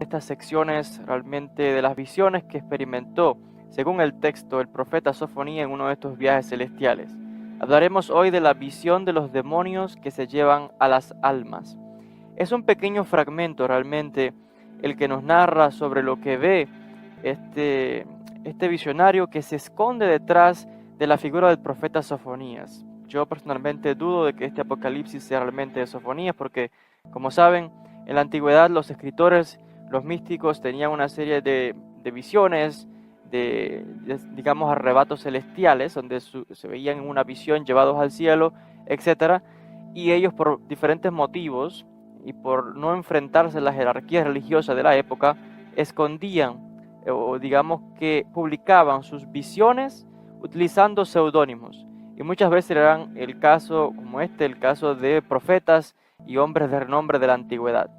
estas secciones realmente de las visiones que experimentó, según el texto, el profeta Sofonía en uno de estos viajes celestiales. Hablaremos hoy de la visión de los demonios que se llevan a las almas. Es un pequeño fragmento realmente el que nos narra sobre lo que ve este visionario que se esconde detrás de la figura del profeta Sofonías. Yo personalmente dudo de que este apocalipsis sea realmente de Sofonías porque, como saben, en la antigüedad los escritores, los místicos tenían una serie de visiones, digamos, arrebatos celestiales, donde se veían en una visión llevados al cielo, etc. Y ellos, por diferentes motivos y por no enfrentarse a la jerarquía religiosa de la época, escondían o digamos que publicaban sus visiones utilizando seudónimos. Y muchas veces eran el caso, como el caso de profetas y hombres de renombre de la antigüedad.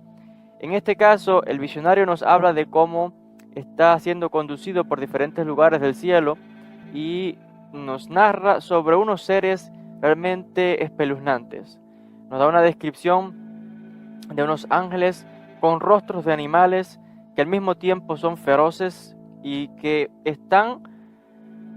En este caso, el visionario nos habla de cómo está siendo conducido por diferentes lugares del cielo y nos narra sobre unos seres realmente espeluznantes. Nos da una descripción de unos ángeles con rostros de animales que al mismo tiempo son feroces y que están,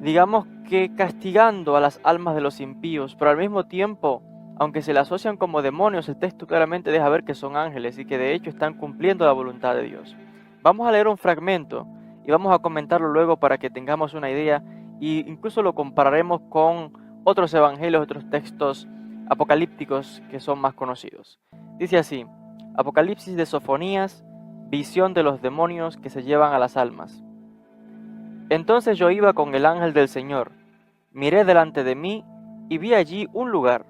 digamos que, castigando a las almas de los impíos, pero al mismo tiempo, aunque se le asocian como demonios, el texto claramente deja ver que son ángeles y que de hecho están cumpliendo la voluntad de Dios. Vamos a leer un fragmento y vamos a comentarlo luego para que tengamos una idea e incluso lo compararemos con otros evangelios, otros textos apocalípticos que son más conocidos. Dice así: Apocalipsis de Sofonías, visión de los demonios que se llevan a las almas. Entonces yo iba con el ángel del Señor, miré delante de mí y vi allí un lugar.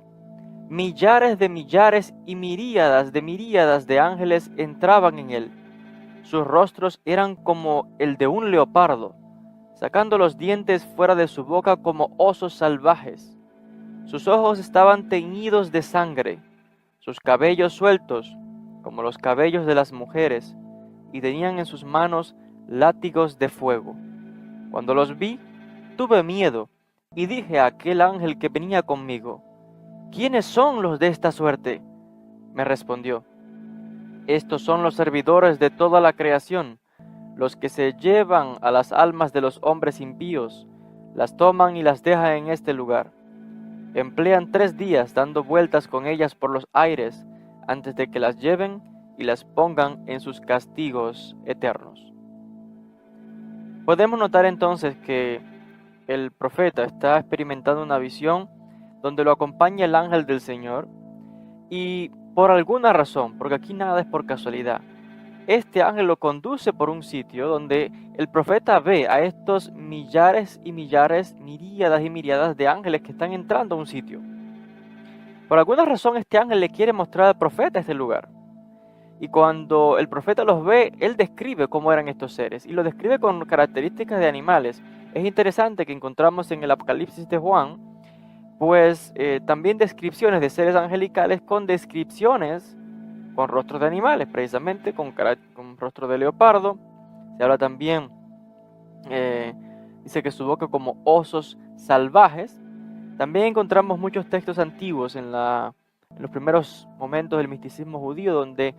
Millares y miríadas de ángeles entraban en él. Sus rostros eran como el de un leopardo, sacando los dientes fuera de su boca como osos salvajes. Sus ojos estaban teñidos de sangre, sus cabellos sueltos, como los cabellos de las mujeres, y tenían en sus manos látigos de fuego. Cuando los vi, tuve miedo, y dije a aquel ángel que venía conmigo: ¿quiénes son los de esta suerte? Me respondió: estos son los servidores de toda la creación, los que se llevan a las almas de los hombres impíos, las toman y las dejan en este lugar. Emplean 3 días dando vueltas con ellas por los aires antes de que las lleven y las pongan en sus castigos eternos. Podemos notar entonces que el profeta está experimentando una visión donde lo acompaña el ángel del Señor y por alguna razón, porque aquí nada es por casualidad, este ángel lo conduce por un sitio donde el profeta ve a estos millares y millares, miríadas y miríadas de ángeles que están entrando a un sitio. Por alguna razón este ángel le quiere mostrar al profeta este lugar. Y cuando el profeta los ve, él describe cómo eran estos seres y lo describe con características de animales. Es interesante que encontramos en el Apocalipsis de Juan, pues también descripciones de seres angelicales con descripciones con rostros de animales, precisamente con rostro de leopardo. Se habla también, dice que su boca como osos salvajes. También encontramos muchos textos antiguos en los primeros momentos del misticismo judío, donde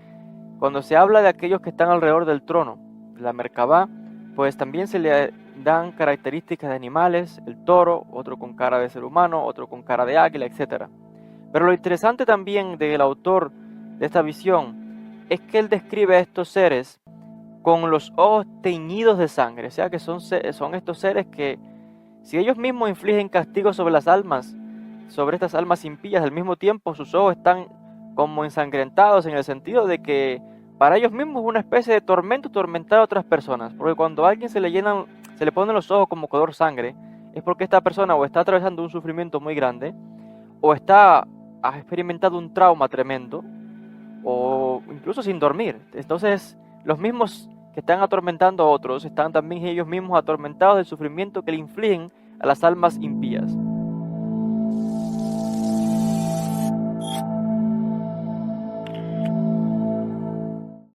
cuando se habla de aquellos que están alrededor del trono, la Merkabá, pues también se le dan características de animales, el toro, otro con cara de ser humano, otro con cara de águila, etc. Pero lo interesante también del autor de esta visión es que él describe a estos seres con los ojos teñidos de sangre, o sea que son estos seres que, si ellos mismos infligen castigo sobre las almas, sobre estas almas impías, al mismo tiempo sus ojos están como ensangrentados en el sentido de que para ellos mismos es una especie de tormento tormentar a otras personas, porque cuando a alguien se le ponen los ojos como color sangre, es porque esta persona o está atravesando un sufrimiento muy grande, o ha experimentado un trauma tremendo, o incluso sin dormir. Entonces, los mismos que están atormentando a otros están también ellos mismos atormentados del sufrimiento que le infligen a las almas impías.